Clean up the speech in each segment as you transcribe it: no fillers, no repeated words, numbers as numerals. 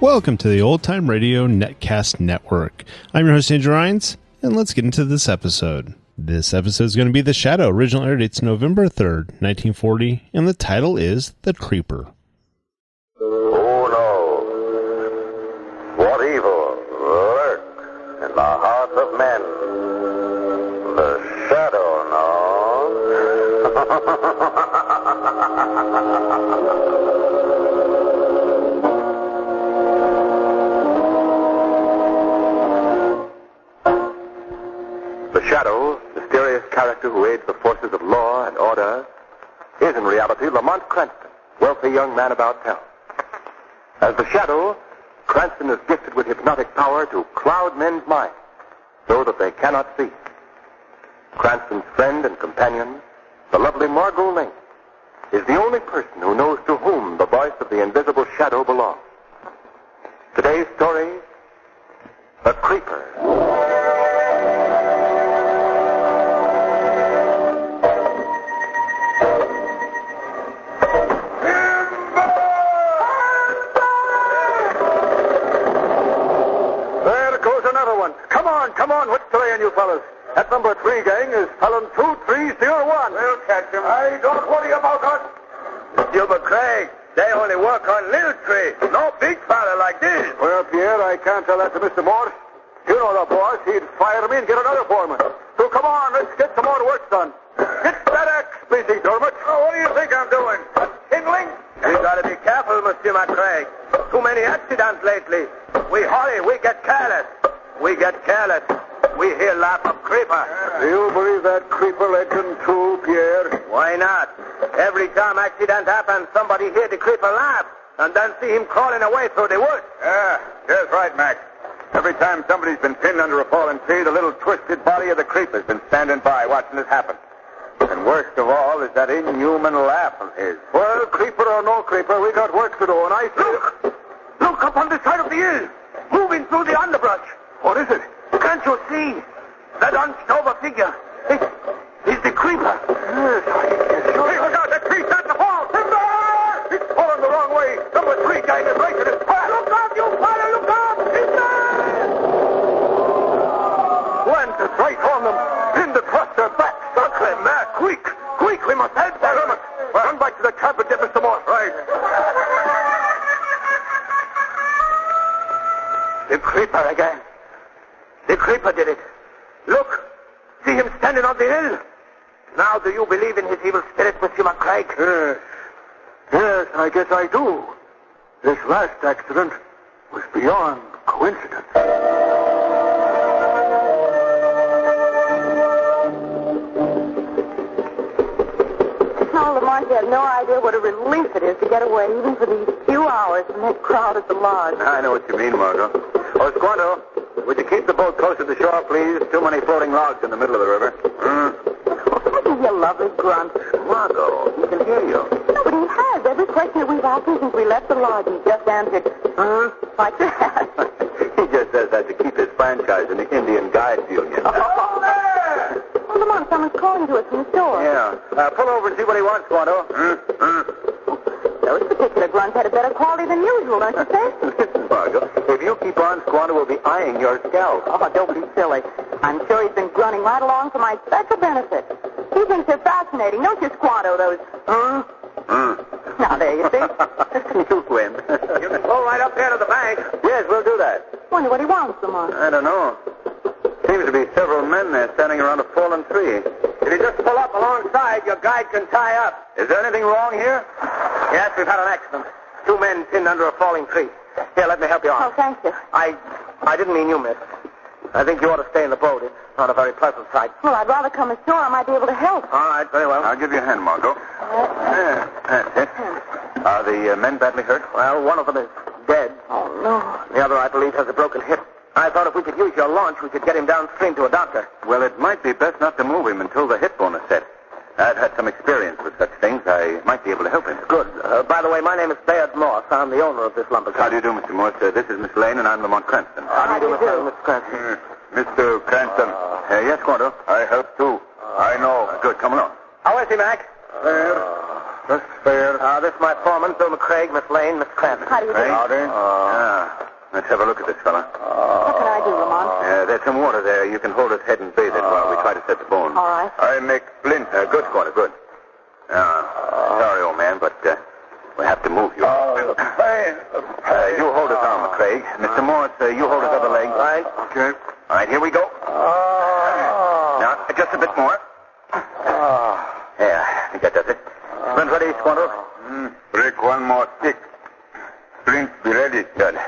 Welcome to the Old Time Radio Netcast Network. I'm your host, Andrew Rines, and let's get into this episode. This episode is going to be The Shadow. Original air date's November 3rd, 1940, and the title is The Creeper. Who knows what evil lurks in the hearts of men? The Shadow knows. The Shadow, mysterious character who aids the forces of law and order, is in reality Lamont Cranston, wealthy young man about town. As the Shadow, Cranston is gifted with hypnotic power to cloud men's minds so that they cannot see. Cranston's friend and companion, the lovely Margot Lane, is the only person who knows to whom the voice of the invisible Shadow belongs. Today's story, The Creeper. Come on, what's delaying you fellas? That number 3 gang is felon 2301. We'll catch him. Hey, don't worry about us. Gilbert Craig, they only work on little tree. No big fella like this. Well, Pierre, I can't tell that to Mr. Morse. You know the boss. He'd fire me and get another foreman. So come on, let's get some more work done. Get that axe, busy, Dermot. Oh, what do you think I'm doing? Kindling? You gotta be careful, Monsieur McCraig. Too many accidents lately. We hurry, we get careless. We hear laugh of creeper. Do you believe that creeper legend too, Pierre? Why not? Every time accident happens, somebody hear the creeper laugh, and then see him crawling away through the woods. Yeah, that's right, Mac. Every time somebody's been pinned under a fallen tree, the little twisted body of the creeper's been standing by watching it happen. And worst of all is that inhuman laugh of his. Well, creeper or no creeper, we got work to do, and I say... Look up on the side of the hill, moving through the underbrush. What is it? Can't you see? That hunched over figure. It's the creeper. Yes, I guess so. Hey, look out! That tree's starting to fall! Timber! It's falling the wrong way. Number 3 gang is right in its path. Look out, you fella! Look out! Timber! Lance is right on them. Pinned across their backs. Sacre mare! Quick! Quick! We must help them! Well, run back to the camp and get Mr. Morse. Right. The creeper again. The creeper did it. Look, see him standing on the hill. Now, do you believe in his evil spirit, Monsieur McCraig? Yes, I guess I do. This last accident was beyond coincidence. Oh, Lamont, you have no idea what a relief it is to get away, even for these few hours from that crowd at the lodge. I know what you mean, Margot. Oh, Squanto, would you keep the boat closer to shore, please? Too many floating logs in the middle of the river. Look at your lovely grunt. Margot, he can hear you. No, but he has. Every question that we've asked him since we left the lodge, he just answered, like that. He just says that to keep his franchise in the Indian Guides Union. Oh, Lamont, someone's calling to us from the store. Yeah. Pull over and see what he wants, Squanto. Those particular grunts had a better quality than usual, don't you say? Listen, Margot, if you keep on, Squanto will be eyeing your scalp. Oh, don't be silly. I'm sure he's been grunting right along for my special benefit. He thinks they're fascinating, don't you, Squanto, those... Now, there you see. You win. You can pull right up there to the bank. Yes, we'll do that. Wonder what he wants, Lamont. I don't know. Seems to be several men there standing around a fallen tree. If you just pull up alongside, your guide can tie up. Is there anything wrong here? Yes, we've had an accident. 2 men pinned under a falling tree. Here, let me help you Oh, on. thank you. I didn't mean you, miss. I think you ought to stay in the boat. It's not a very pleasant sight. Well, I'd rather come ashore. I might be able to help. All right, very well. I'll give you a hand, Margot. That's it. Are the men badly hurt? Well, one of them is dead. Oh, no. The other, I believe, has a broken hip. I thought if we could use your launch, we could get him downstream to a doctor. Well, it might be best not to move him until the hip bone is set. I've had some experience with such things. I might be able to help him. Good. By the way, my name is Bayard Morse. I'm the owner of this lumber How company. do you do, Mr. Morse? This is Miss Lane, and I'm Lamont Cranston. How do you do? Mr. Cranston? Mr. Cranston. Yes, Quanto. I help, too. I know. Good. Come along. How is he, Mac? There. That's fair. This is my foreman, Bill McCraig, Miss Lane, Miss Cranston. How do you do? Let's have a look at this fella. What can I do, Lamont? There's some water there. You can hold his head and bathe it while we try to set the bone. All right. I make splint. Good, Squatter, good. Sorry, old man, but we have to move you. The pain. You hold his arm, McCraig. Mr. Morris, you hold his other leg. Right. Okay. All right, here we go. Now, just a bit more. Yeah, I think that does it. Splint ready, Squatter? Break one more stick. Splint be ready. Good.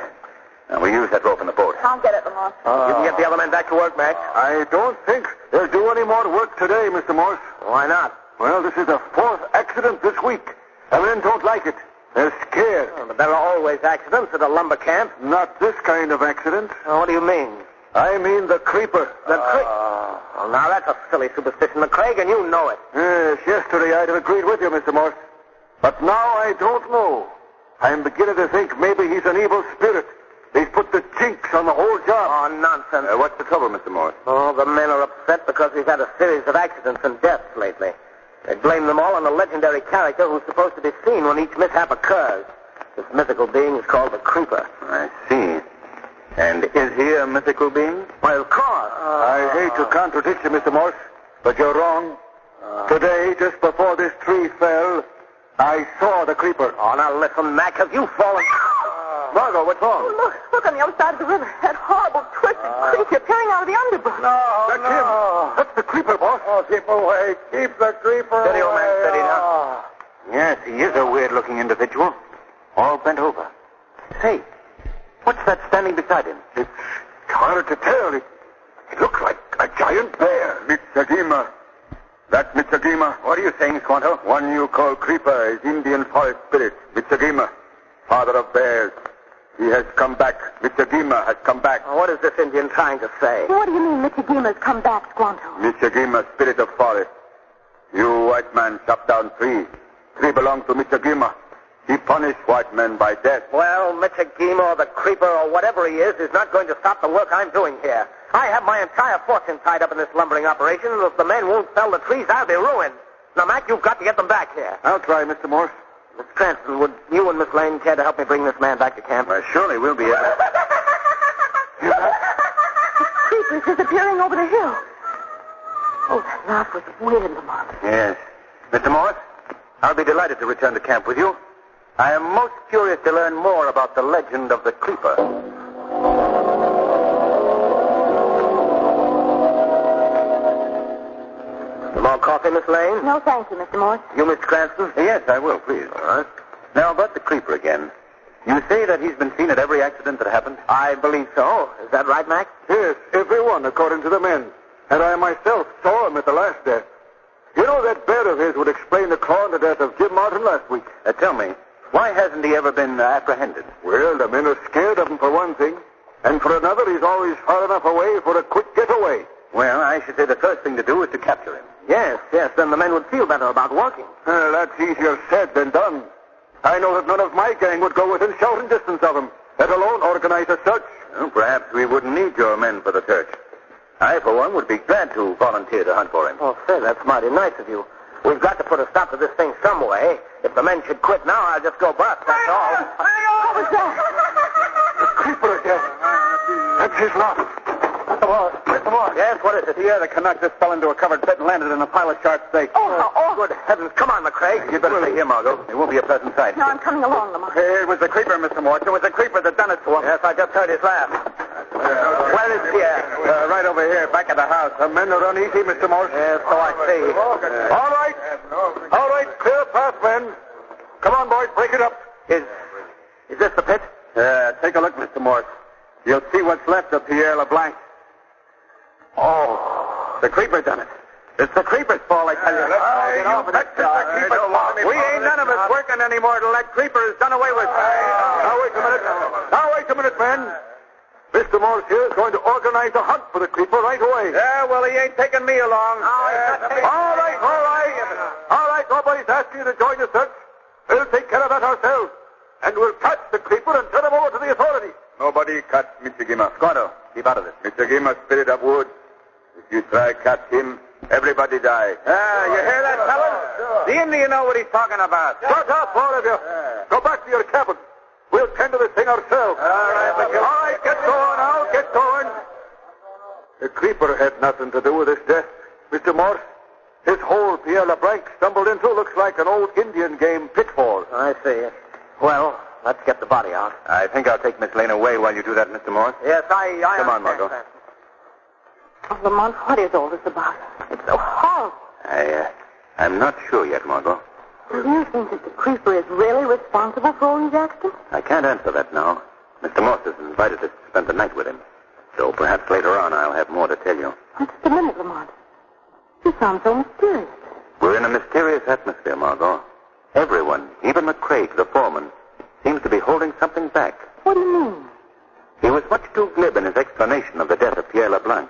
Now, we use that rope in the boat. I'll get it, Lamont. You can get the other men back to work, Mac. I don't think they'll do any more work today, Mr. Morse. Why not? Well, this is the fourth accident this week. The men don't like it. They're scared. But there are always accidents at a lumber camp. Not this kind of accident. What do you mean? I mean the creeper. The Well, now that's a silly superstition, McCraig, and you know it. Yes, yesterday I'd have agreed with you, Mr. Morse. But now I don't know. I'm beginning to think maybe he's an evil spirit. He's put the jinx on the whole job. Oh, nonsense. What's the trouble, Mr. Morris? Oh, the men are upset because we've had a series of accidents and deaths lately. They blame them all on the legendary character who's supposed to be seen when each mishap occurs. This mythical being is called the Creeper. I see. And is he a mythical being? Why, of course. I hate to contradict you, Mr. Morse, but you're wrong. Today, just before this tree fell, I saw the Creeper. Oh, now listen, Mac, have you fallen? Margot, what's wrong? Oh, look on the other side of the river. That horrible, twisted creature peering out of the underbrush. That's him. That's the Creeper, boss. Oh, keep away. Keep the Creeper Steady, old man, steady now. now. Yes, he is a weird-looking individual. All bent over. Say, what's that standing beside him? It's hard to tell. It looks like a giant bear. Mitsagima. That's Mitsagima. What are you saying, Squanto? One you call Creeper is Indian forest spirit. Mitsagima, father of bears. He has come back. Mitsagima has come back. What is this Indian trying to say? What do you mean Michigima's come back, Squanto? Mitsagima, spirit of forest. You white man chopped down trees. Tree belongs to Mitsagima. He punished white men by death. Well, Michigima or the Creeper or whatever he is not going to stop the work I'm doing here. I have my entire fortune tied up in this lumbering operation, and if the men won't fell the trees, I'll be ruined. Now, Mac, you've got to get them back here. I'll try, Mr. Morse. Miss Cranston, would you and Miss Lane care to help me bring this man back to camp? Well, surely we'll be able to. The creeper's disappearing over the hill. Oh, that laugh was weird, Lamont. Yes. Mr. Morris, I'll be delighted to return to camp with you. I am most curious to learn more about the legend of the Creeper. Some more coffee, Miss Lane? No, thank you, Mr. Morse. You, Miss Cranston? Yes, I will, please. All right. Now, about the Creeper again. You say that he's been seen at every accident that happened? I believe so. Is that right, Mac? Yes, every one, according to the men. And I myself saw him at the last death. You know that bear of his would explain the claw and the death of Jim Martin last week. Tell me, why hasn't he ever been apprehended? Well, the men are scared of him for one thing. And for another, he's always far enough away for a quick getaway. Well, I should say the first thing to do is to capture him. Yes, then the men would feel better about working. That's easier said than done. I know that none of my gang would go within shouting distance of him, let alone organize a search. Well, perhaps we wouldn't need your men for the search. I, for one, would be glad to volunteer to hunt for him. Oh, say, that's mighty nice of you. We've got to put a stop to this thing some way. If the men should quit now, I'll just go bust, that's all. What was that? The Creeper again. That's his lot. Mr. Morris. Yes, what is it? The other Canuck just fell into a covered pit and landed in a pile of sharp steaks. Oh, good heavens. Come on, McCraig. You'd better stay here, Margot. It won't be a pleasant sight. No, I'm coming along, Lamont. It was the Creeper, Mr. Morris. It was the Creeper that done it to him. Yes, I just heard his laugh. Where is he at? Right over here, back at the house. The men are uneasy, Mr. Morris. Yes, so I see. All right. All right, clear path, men. Come on, boys, break it up. Is this the pit? Take a look, Mr. Morris. You'll see what's left of Pierre LeBlanc. Oh, the Creeper done it. It's the Creeper's fault, I tell you. That's the Creeper's fault. We ain't none of us working anymore till that Creeper is done away with. Now, wait a minute, men. Mr. Morse here is going to organize a hunt for the Creeper right away. Yeah, well, he ain't taking me along. All right. Nobody's asking you to join the search. We'll take care of that ourselves. And we'll catch the Creeper and turn him over to the authorities. Nobody catch Mitsugima. Squanto, keep out of this. Mitsugima's spirit of wood. If you try catch him, Everybody die. You hear that, fellas? The Indian know what he's talking about. Shut up, all of you. Go back to your cabin. We'll tend to this thing ourselves. All right, get going now. Get going. The creeper had nothing to do with his death. Mr. Morse, his hole Pierre LeBlanc stumbled into looks like an old Indian game pitfall. I see. Well, let's get the body out. I think I'll take Miss Lane away while you do that, Mr. Morse. Yes, I Come on, understand Margot. that. Oh, Lamont, what is all this about? It's so horrible. I'm not sure yet, Margot. Do you think that the creeper is really responsible for all these accidents? I can't answer that now. Mr. Morse has invited us to spend the night with him. So perhaps later on I'll have more to tell you. Just a minute, Lamont. You sound so mysterious. We're in a mysterious atmosphere, Margot. Everyone, even McCraig, the foreman, seems to be holding something back. What do you mean? He was much too glib in his explanation of the death of Pierre LeBlanc.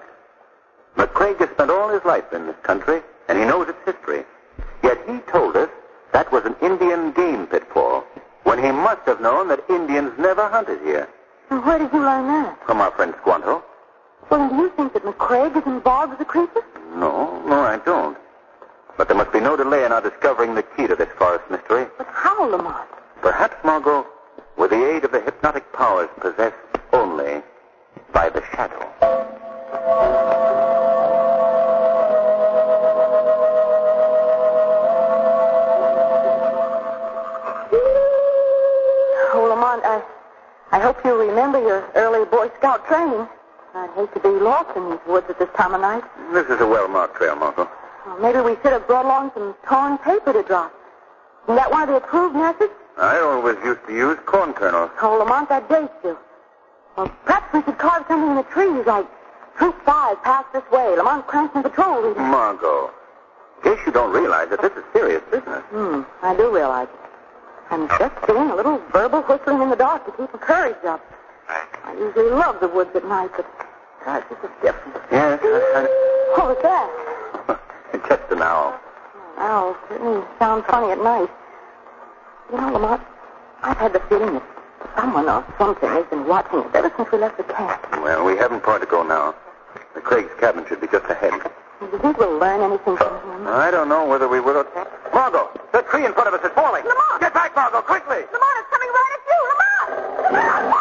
McCraig has spent all his life in this country, and he knows its history. Yet he told us that was an Indian game pitfall, when he must have known that Indians never hunted here. And where did you learn that? From our friend Squanto. Well, then do you think that McCraig is involved with the creeper? No, I don't. But there must be no delay in our discovering the key to this forest mystery. But how, Lamont? Perhaps, Margot, with the aid of the hypnotic powers possessed only by the shadow. Oh, Lamont, I hope you remember your early Boy Scout training. I'd hate to be lost in these woods at this time of night. This is a well-marked trail, Margot. Well, maybe we should have brought along some torn paper to drop. Isn't that one of the approved methods? I always used to use corn kernels. Oh, Lamont, that dates you. Well, perhaps we should carve something in the trees, like Troop 5 passed this way, Lamont Cranston Patrol Leader. Margot, guess you don't realize that this is serious business. I do realize it. I'm just doing a little verbal whistling in the dark to keep my courage up. I usually love the woods at night, but gosh, this is different. Yes, What was that? It's just an owl. Owls certainly sound funny at night. You know, Lamont, I've had the feeling that someone or something has been watching us ever since we left the camp. Well, we haven't far to go now. The Craig's cabin should be just ahead. Do you think we'll learn anything from him? I don't know whether we will or not. Margot, the tree in front of us is falling. Lamont! Get back, Margot, quickly! Lamont, it's coming right at you! Lamont!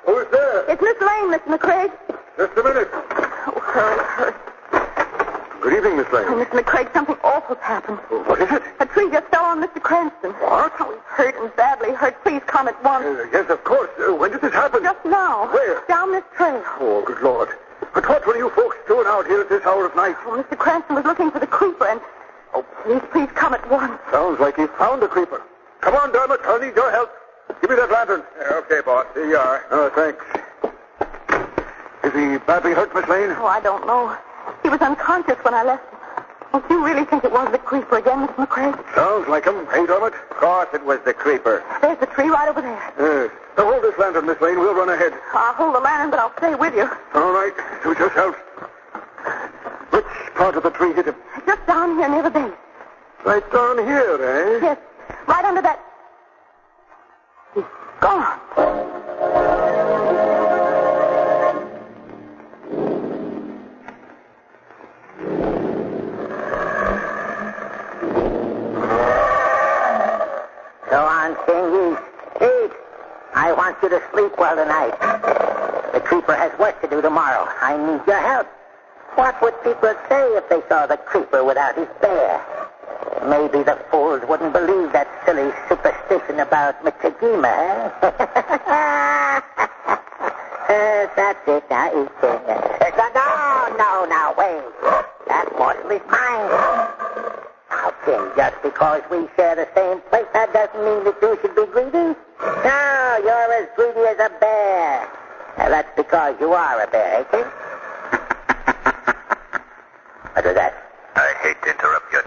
Who's there? It's Miss Lane, Mr. McCraig. Just a minute. Oh, hurry. Good evening, Miss Lane. Oh, Mr. McCraig, something awful's happened. What is it? A tree just fell on Mr. Cranston. What? Oh, he's hurt and badly hurt. Please come at once. Yes, of course. When did this happen? Just now. Where? Down this trail. Oh, good Lord. But what were you folks doing out here at this hour of night? Oh, Mr. Cranston was looking for the creeper and... Oh, please come at once. Sounds like he found a creeper. Come on, Dermot. I'll need your help. Give me that lantern. Okay, boss. Here you are. Oh, thanks. Is he badly hurt, Miss Lane? Oh, I don't know. He was unconscious when I left him. Oh, do you really think it was the creeper again, Mr. McCraig? Sounds like him. Hey, Dermot? Of course it was the creeper. There's the tree right over there. Yes. Now hold this lantern, Miss Lane. We'll run ahead. I'll hold the lantern, but I'll stay with you. All right. Suit yourself. Which part of the tree hit him? Just down here near the base. Right down here, eh? Yes, right under that... He's gone. Go on, King. Eat. I want you to sleep well tonight. The creeper has work to do tomorrow. I need your help. What would people say if they saw the creeper without his bear? Maybe the fools wouldn't believe that silly superstition about Michigima, eh? That's it. Now eat, King. No, wait. That morsel is mine. Now, King, just because we share the same plate, that doesn't mean that you should be greedy. No, you're as greedy as a bear. Now, that's because you are a bear, eh, King? What is that? I hate to interrupt your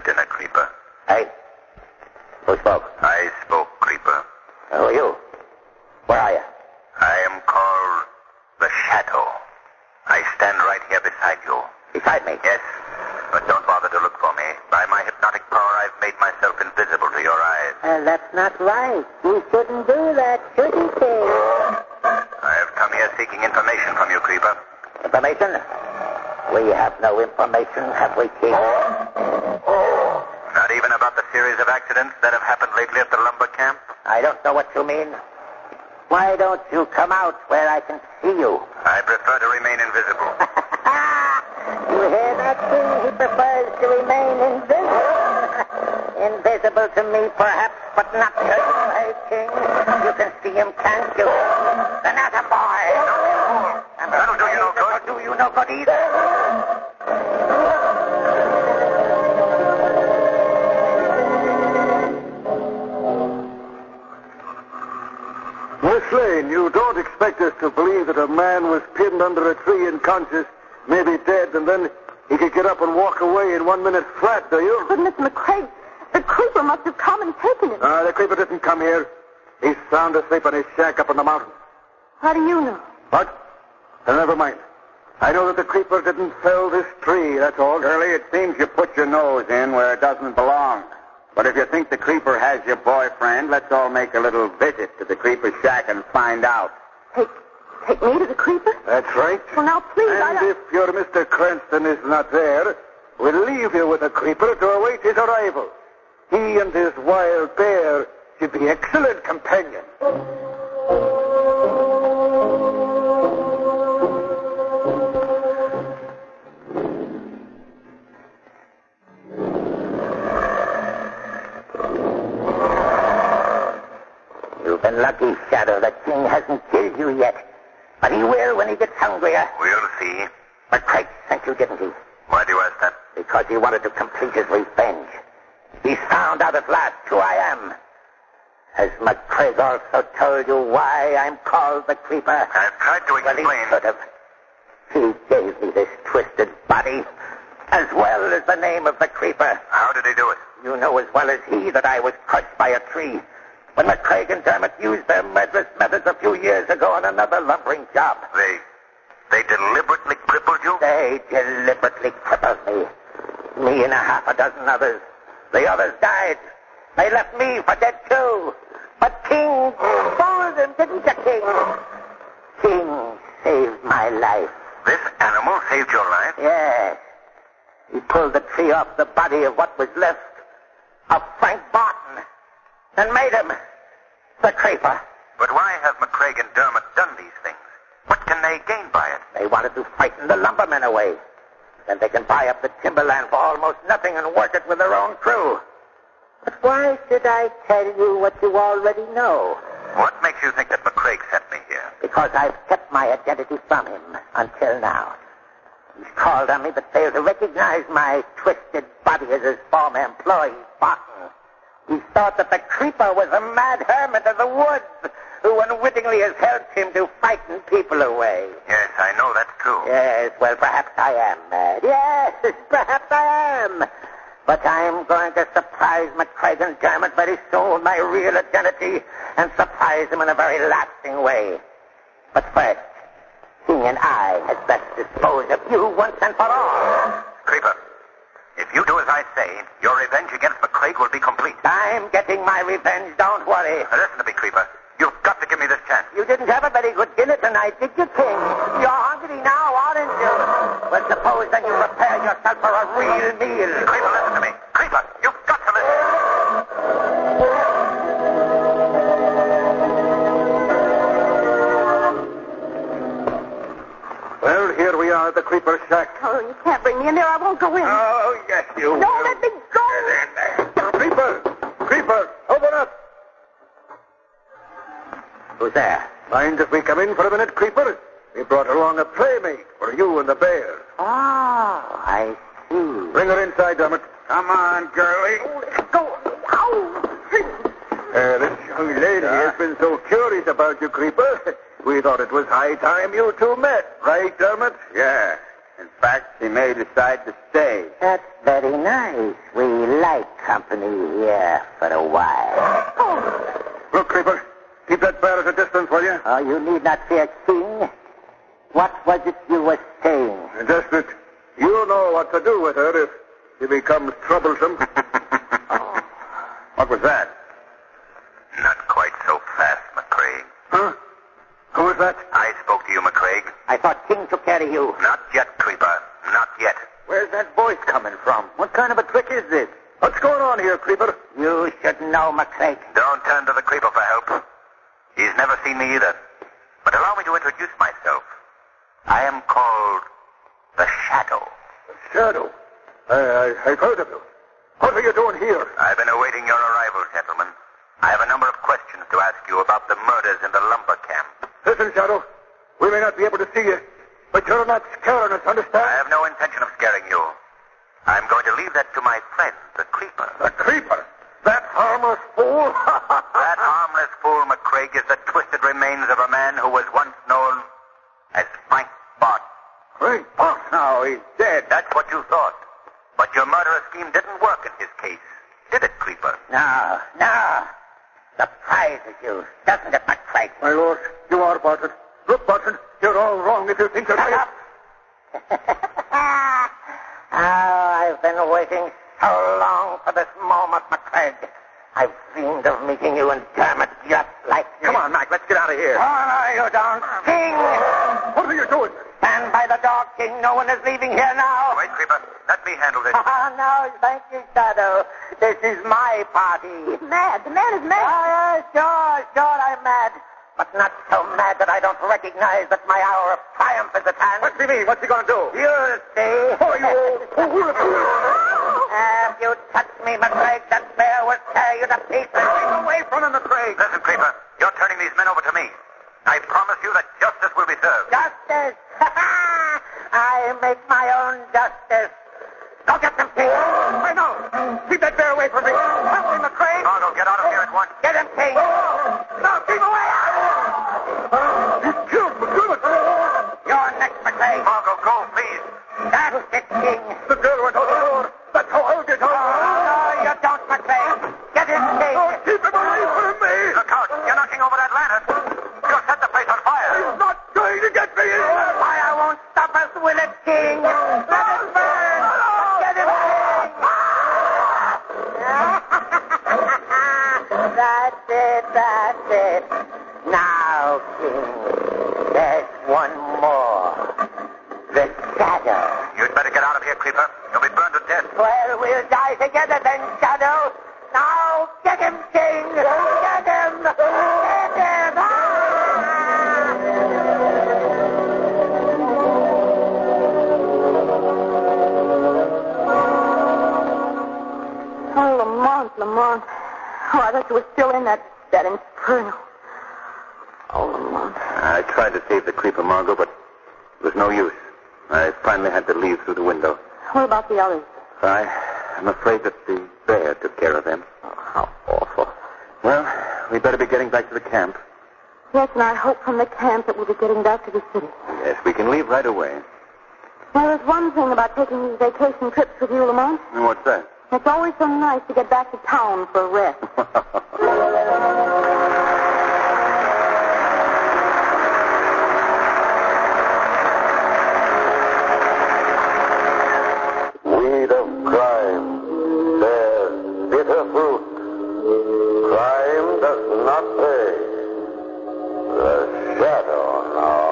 me. Yes, but don't bother to look for me. By my hypnotic power, I've made myself invisible to your eyes. That's not right. You shouldn't do that, should you, King? I have come here seeking information from you, Creeper. Information? We have no information, have we, King? Not even about the series of accidents that have happened lately at the lumber camp? I don't know what you mean. Why don't you come out where I can see you? I prefer to remain invisible. You hear that, King? He prefers to remain invisible. Invisible to me, perhaps, but not to you, hey, King. You can see him, can't you? The Natter boy. That'll do you no good. That'll do you no good either. Miss Lane, you don't expect us to believe that a man was pinned under a tree unconscious, maybe dead, and then he could get up and walk away in 1 minute flat, do you? But, Mr. McCraig, the creeper must have come and taken him. The creeper didn't come here. He's sound asleep in his shack up in the mountains. How do you know? What? Never mind. I know that the creeper didn't fell this tree, that's all. Curly, it seems you put your nose in where it doesn't belong. But if you think the creeper has your boyfriend, let's all make a little visit to the creeper's shack and find out. Take me to the creeper? That's right. Well, now, please, And if your Mr. Cranston is not there, we'll leave you with the creeper to await his arrival. He and his wild bear should be excellent companions. You've been lucky, Shadow. The King hasn't killed you yet. But he will when he gets hungrier. We'll see. But Craig sent you, didn't he? Why do you ask that? Because he wanted to complete his revenge. He's found out at last who I am. Has McCraig also told you why I'm called the Creeper? I've tried to explain. Well, he could have. He gave me this twisted body, as well as the name of the Creeper. How did he do it? You know as well as he that I was crushed by a tree when McCraig and Dermot used their murderous methods a few years ago on another lumbering job. They deliberately crippled you? They deliberately crippled me. Me and a half a dozen others. The others died. They left me for dead, too. But King fooled them, didn't you, King? King saved my life. This animal saved your life? Yes. He pulled the tree off the body of what was left of Frank Barton and made him the Creeper. But why have McCraig and Dermot done these things? What can they gain by it? They wanted to frighten the lumbermen away. Then they can buy up the timberland for almost nothing and work it with their own crew. But why should I tell you what you already know? What makes you think that McCraig sent me here? Because I've kept my identity from him until now. He's called on me but failed to recognize my twisted body as his former employee, Barton. He thought that the Creeper was a mad hermit of the woods who unwittingly has helped him to frighten people away. Yes, I know that's true. Yes, well, perhaps I am mad. Yes, perhaps I am. But I'm going to surprise McCraig and Dermot very soon with my real identity and surprise them in a very lasting way. But first, King and I had best dispose of you once and for all. Creeper, if you do as I say, your revenge against McCraig will be complete. I'm getting my revenge, don't worry. Now, listen to me, Creeper. You've got to give me this chance. You didn't have a very good dinner tonight, did you, King? You're hungry now, aren't you? Well, suppose then you prepare yourself for a real meal. Creeper, listen to me. Creeper, you've got to listen. Well, here we are at the creeper shack. Oh, you can't bring me in there. I won't go in. Oh, yes, you Don't let me go. Creeper! Creeper! Open up! Who's there? Mind if we come in for a minute, Creeper? We brought along a playmate for you and the bear. Oh, I see. Bring her inside, Dermot. Come on, girlie. Go. Ow. This young lady has been so curious about you, Creeper. We thought it was high time you two met. Right, Dermot? Yeah. In fact, she may decide to stay. That's very nice. We like company here for a while. Oh. Look, Creeper. Keep that bear at a distance, will you? Oh, you need not fear, King. What was it you were saying? Just that You know what to do with her if she becomes troublesome. What was that? Not quite so fast, McCraig. Huh? Who was that? I spoke to you, McCraig. I thought King took care of you. Not yet, Creeper. Not yet. Where's that voice coming from? What kind of a trick is this? What's going on here, Creeper? You should know, McCraig. Don't turn to the Creeper for help. He's never seen me either. But allow me to introduce myself. I am called the Shadow. Shadow. I've heard of you. What are you doing here? I've been awaiting your arrival, gentlemen. I have a number of questions to ask you about the murders in the lumber camp. Listen, Shadow. We may not be able to see you, but you're not scaring us, understand? I have no intention of scaring you. I'm going to leave that to my friend, the Creeper. The Creeper? That harmless fool? That harmless fool, McCraig, is the twisted remains of a man who was once known as Frank Barton. Frank Barton? Now he's dead. That's what you thought. But your murderous scheme didn't work in his case. Did it, Creeper? No. Surprises you, doesn't it, McCraig? My lord, you are Barton. Look, Barton, you're all wrong if you think you're... Shut up! I've been waiting so long for this moment, McCraig. I've dreamed of meeting you in Dermot just like this. Come on, Mac, let's get out of here. Oh, no, you don't. King! What are you doing? Stand by the door, King. No one is leaving here now. Wait, Creeper. Let me handle this. No, thank you, Shadow. This is my party. He's mad. The man is mad. Sure, I'm mad. But not so mad that I don't recognize that my hour of triumph is at hand. What's he mean? What's he going to do? You'll see. Oh, you old fool. If you touch me, McCraig, that bear will tear you to pieces. Keep away from him, McCraig. Listen, Creeper. You're turning these men over to me. I promise you that justice will be served. Justice? I make my own justice. Go get them, King. I know. Keep that bear away from me. Help me, McCraig. Margot, get out of here at once. Get him, King. No, keep away. You killed McCraig. You're next, McCraig. Margot, go, please. That's it, King. The girl went out the door. That's how I'll get out. No, you don't, McCraig. Get him, King. No, keep him away from me. Look out. You're knocking over that lantern. You'll set the place on fire. He's not going to get me. Fire won't stop us, will it, King? Let it burn. Get him, King. That's it. Now, King, there's one more. The Shadow. You'd better get out of here, Creeper. You'll be burned to death. Well, we'll die together then, Shadow. Now, get him, King. Get him. Get him. Oh, Lamont. Oh, I thought you were still in that inferno. Oh, Lamont. I tried to save the Creeper, Margot, but it was no use. I finally had to leave through the window. What about the others? I'm afraid that the bear took care of them. Oh, how awful. Well, we better be getting back to the camp. Yes, and I hope from the camp that we'll be getting back to the city. Yes, we can leave right away. Now, there's one thing about taking these vacation trips with you, Lamont. And what's that? It's always so nice to get back to town for a rest. Weed of crime bears bitter fruit. Crime does not pay. The shadow knows.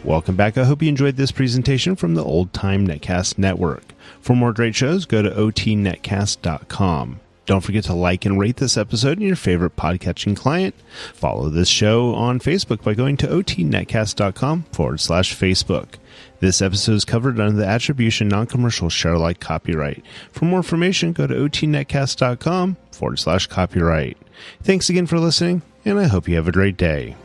Welcome back. I hope you enjoyed this presentation from the Old Time Netcast Network. For more great shows, go to otnetcast.com. Don't forget to like and rate this episode in your favorite podcatching client. Follow this show on Facebook by going to otnetcast.com/Facebook. This episode is covered under the Attribution Non-Commercial ShareAlike copyright. For more information, go to otnetcast.com/copyright. Thanks again for listening, and I hope you have a great day.